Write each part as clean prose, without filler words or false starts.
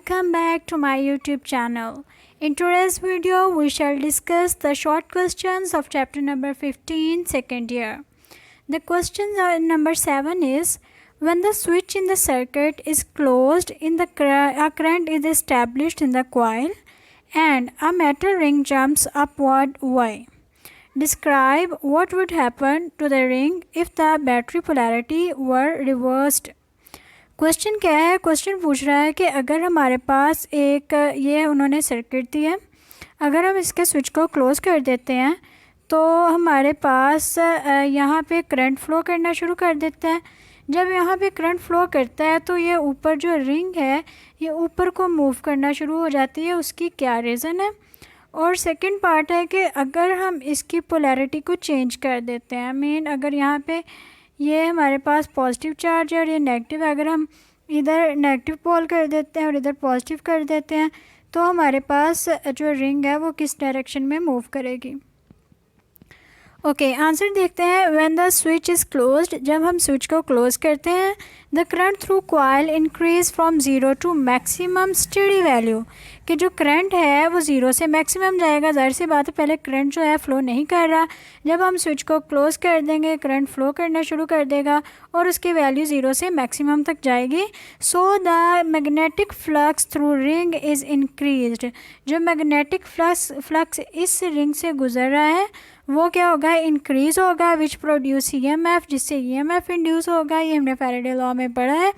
welcome back to my YouTube channel. In today's video, we shall discuss the short questions of chapter number 15, second year. The question number 7 is, when the switch in the circuit is closed, a current is established in the coil and a metal ring jumps upward Y. Describe what would happen to the ring if the battery polarity were reversed. Question क्या है? Question पूछ रहा है कि अगर हमारे पास एक ये उन्होंने सर्किट दी है, अगर हम इसके स्विच को क्लोज़ कर देते हैं तो हमारे पास यहाँ पे करंट फ़्लो करना शुरू कर देता है। जब यहाँ पे करंट फ़्लो करता है तो ये ऊपर जो रिंग है ये ऊपर को मूव करना शुरू हो जाती है। उसकी क्या रीज़न है? और सेकंड पार्ट है कि अगर हम इसकी पोलैरिटी को चेंज कर देते हैं, अगर यहाँ पे ये हमारे पास पॉजिटिव चार्ज है और ये नेगेटिव है, अगर हम इधर नेगेटिव पोल कर देते हैं और इधर पॉजिटिव कर देते हैं तो हमारे पास जो रिंग है वो किस डायरेक्शन में मूव करेगी। ओके, आंसर देखते हैं। When the switch is closed, जब हम स्विच को क्लोज करते हैं, the current through coil increase from zero to maximum steady value, कि जो करंट है वो ज़ीरो से मैक्सिमम जाएगा। ज़ाहिर सी बात है पहले करंट जो है फ़्लो नहीं कर रहा, जब हम स्विच को क्लोज कर देंगे करंट फ़्लो करना शुरू कर देगा और उसकी वैल्यू ज़ीरो से मैक्सिमम तक जाएगी। So the magnetic flux through ring is increased, जो मैग्नेटिक फ्लक्स इस रिंग से गुजर रहा है वो क्या होगा? इंक्रीज़ होगा, विच प्रोड्यूस EMF, जिससे EMF इंड्यूस होगा। ये हमने फैराडे लॉ में पढ़ा है।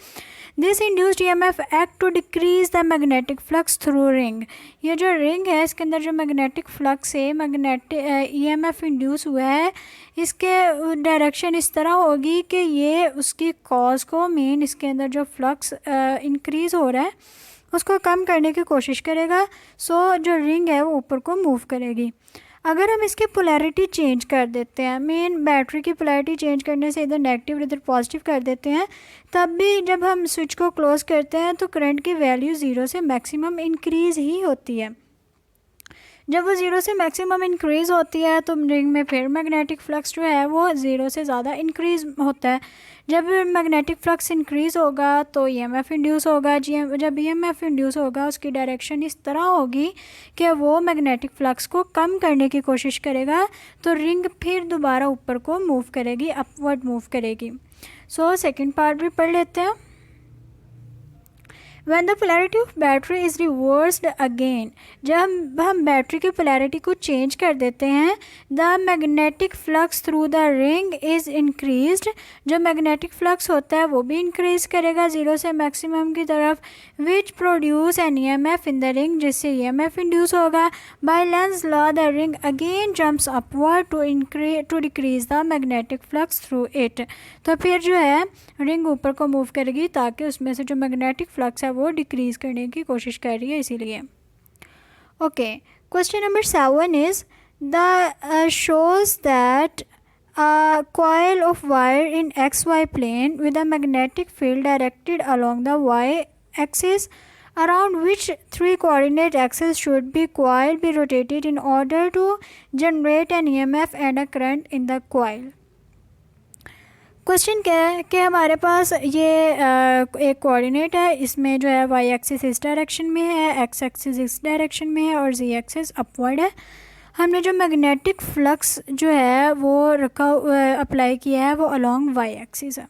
This induced EMF act to decrease the magnetic flux through ring, ये जो रिंग है इसके अंदर जो मैग्नेटिक फ्लक्स है, मैग्नेटिक EMF इंड्यूस हुआ है, इसके डायरेक्शन इस तरह होगी कि ये उसकी कॉज को इसके अंदर जो फ्लक्स इंक्रीज़ हो रहा है उसको कम करने की कोशिश करेगा। सो जो रिंग है वो ऊपर को मूव करेगी। अगर हम इसकी पोलैरिटी चेंज कर देते हैं, बैटरी की पोलैरिटी चेंज करने से इधर नेगेटिव इधर पॉजिटिव कर देते हैं, तब भी जब हम स्विच को क्लोज़ करते हैं तो करंट की वैल्यू ज़ीरो से मैक्सिमम इंक्रीज़ ही होती है। जब वो ज़ीरो से मैक्सिमम इंक्रीज़ होती है तो रिंग में फिर मैग्नेटिक फ्लक्स जो है वो ज़ीरो से ज़्यादा इंक्रीज़ होता है। जब मैग्नेटिक फ्लक्स इंक्रीज़ होगा तो EMF इंड्यूस होगा। जब EMF इंड्यूस होगा उसकी डायरेक्शन इस तरह होगी कि वो मैग्नेटिक फ्लक्स को कम करने की कोशिश करेगा, तो रिंग फिर दोबारा ऊपर को मूव करेगी, अपवर्ड मूव करेगी। सो सेकेंड पार्ट भी पढ़ लेते हैं। When the polarity of battery is reversed again, जब हम बैटरी की पोलैरिटी को चेंज कर देते हैं, the magnetic flux through the ring is increased, जो मैग्नेटिक फ्लक्स होता है वो भी इंक्रीज़ करेगा ज़ीरो से मैक्सिमम की तरफ, which produce an EMF in the ring, जिससे EMF इंड्यूस होगा। by Lenz's law the ring again jumps upward to decrease the magnetic flux through it, तो फिर जो है रिंग ऊपर को मूव करेगी ताकि उसमें से जो मैग्नेटिक फ्लक्स है वो डिक्रीज़ करने की कोशिश कर रही है, इसीलिए। Okay, question number 7 is the shows that a coil of wire in XY plane with a magnetic field directed along the Y axis, around which three coordinate axes should be coil be rotated in order to generate an EMF and a current in the coil. Question क्या है कि हमारे पास ये एक coordinate है, इसमें जो है Y एक्सिस इस डायरेक्शन में है, X एक्सिस इस डायरेक्शन में है और Z एक्सिस अपवर्ड है। हमने जो मैग्नेटिक फ्लक्स जो है वो अप्लाई किया है वो अलोंग Y एक्सिस है।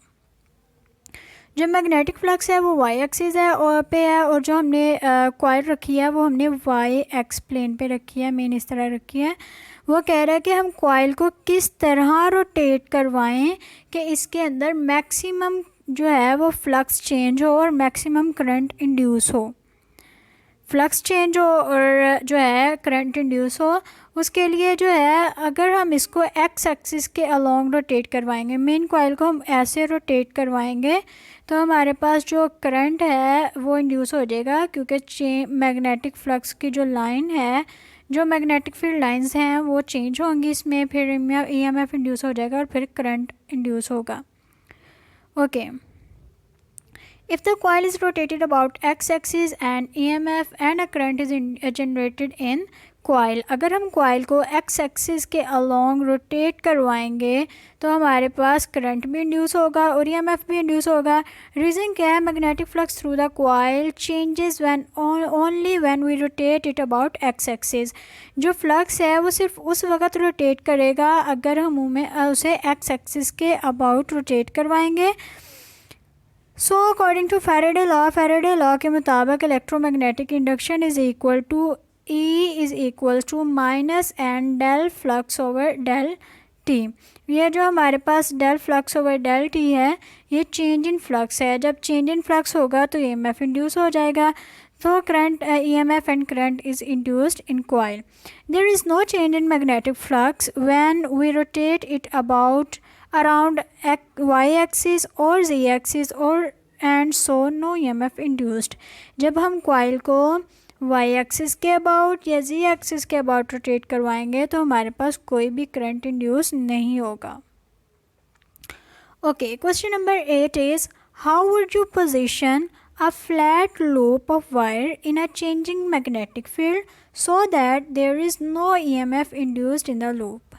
जो मैग्नेटिक फ्लक्स है वो Y एक्सिस है और और जो हमने कॉइल रखी है वो हमने Y एक्स प्लेन पे रखी है, इस तरह रखी है। वो कह रहा है कि हम कॉइल को किस तरह रोटेट करवाएं कि इसके अंदर मैक्सिमम जो है वो फ्लक्स चेंज हो और मैक्सिमम करंट इंड्यूस हो, फ्लक्स चेंज हो और जो है करंट इंड्यूस हो। उसके लिए जो है अगर हम इसको एक्स एक्सिस के अलोंग रोटेट करवाएंगे, मेन कॉइल को हम ऐसे रोटेट करवाएंगे तो हमारे पास जो करंट है वो इंड्यूस हो जाएगा, क्योंकि मैग्नेटिक फ्लक्स की जो लाइन है, जो मैग्नेटिक फील्ड लाइंस हैं वो चेंज होंगी इसमें, फिर EMF इंड्यूस हो जाएगा और फिर करंट इंड्यूस होगा। Okay, if the coil is rotated about X axis and EMF and a current is generated in coil, अगर हम कॉइल को एक्स एक्सिस के अलोंग रोटेट करवाएंगे तो हमारे पास करंट भी इंड्यूस होगा और ईएमएफ भी इंड्यूस होगा। रीज़न क्या है? Magnetic flux through the coil changes when only when we rotate it about X axis. जो फ्लक्स है वो सिर्फ उस वक्त रोटेट करेगा अगर हम उसे एक्स एक्सिस के अबाउट रोटेट करवाएंगे। So according to Faraday law के मुताबिक electromagnetic induction is equal to E is equal to minus N del flux over del T. ये जो हमारे पास del flux over del T है ये चेंज इन फ्लक्स है। जब चेंज इन फ्लक्स होगा तो ईएमएफ इंड्यूस हो जाएगा। तो current EMF and current is induced in coil. There is no change in magnetic flux when we rotate it about around y axis और z axis और and so no EMF induced. जब हम coil को y axis के about या z axis के about rotate करवाएंगे तो हमारे पास कोई भी करंट इंड्यूस नहीं होगा। Okay, question number 8 is how would you position a flat loop of wire in a changing magnetic field so that there is no EMF induced in the loop।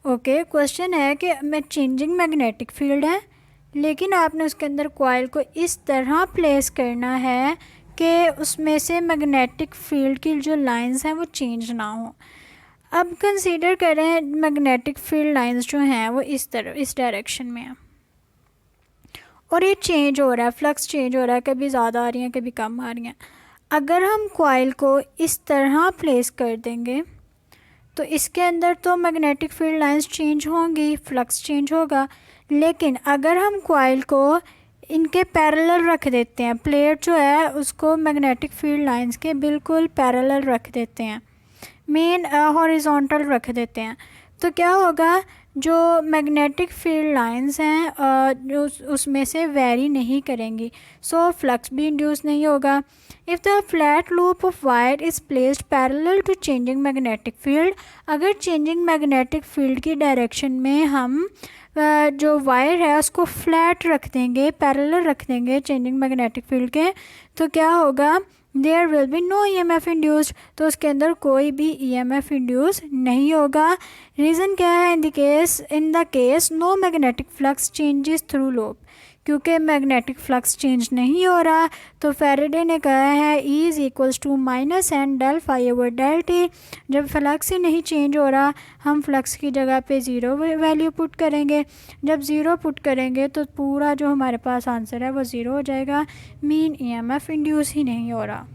Okay, question है कि मैं changing magnetic field है लेकिन आपने उसके अंदर coil को इस तरह प्लेस करना है कि उसमें से मैग्नेटिक फील्ड की जो लाइंस हैं वो चेंज ना हो। अब कंसीडर करें मैग्नेटिक फील्ड लाइंस जो हैं वो इस डायरेक्शन में है और ये चेंज हो रहा है, फ्लक्स चेंज हो रहा है, कभी ज़्यादा आ रही हैं कभी कम आ रही हैं। अगर हम कॉइल को इस तरह प्लेस कर देंगे तो इसके अंदर तो मैग्नेटिक फील्ड लाइंस चेंज होंगी, फ्लक्स चेंज होगा। लेकिन अगर हम कॉइल को इनके पैरेलल रख देते हैं, प्लेट जो है उसको मैग्नेटिक फील्ड लाइंस के बिल्कुल पैरेलल रख देते हैं, मेन हॉरिजॉन्टल रख देते हैं, तो क्या होगा? जो मैग्नेटिक फील्ड लाइंस हैं जो उसमें से वेरी नहीं करेंगी, सो फ्लक्स भी इंड्यूस नहीं होगा। If the flat loop of wire is placed parallel to changing magnetic field, अगर चेंजिंग मैग्नेटिक फील्ड की डायरेक्शन में हम जो वायर है उसको फ्लैट रख देंगे, पैरेलल रख देंगे चेंजिंग मैग्नेटिक फील्ड के, तो क्या होगा? There will be no EMF induced, तो उसके अंदर कोई भी EMF इंड्यूस नहीं होगा। रीज़न क्या है? In the case no magnetic flux changes through loop, क्योंकि मैग्नेटिक फ्लक्स चेंज नहीं हो रहा तो फैराडे ने कहा है E is equals to minus N del phi over del T. जब फ्लक्स ही नहीं चेंज हो रहा हम फ्लक्स की जगह पे ज़ीरो वैल्यू पुट करेंगे। जब ज़ीरो पुट करेंगे तो पूरा जो हमारे पास आंसर है वो ज़ीरो हो जाएगा, मीन EMF इंड्यूस ही नहीं हो रहा।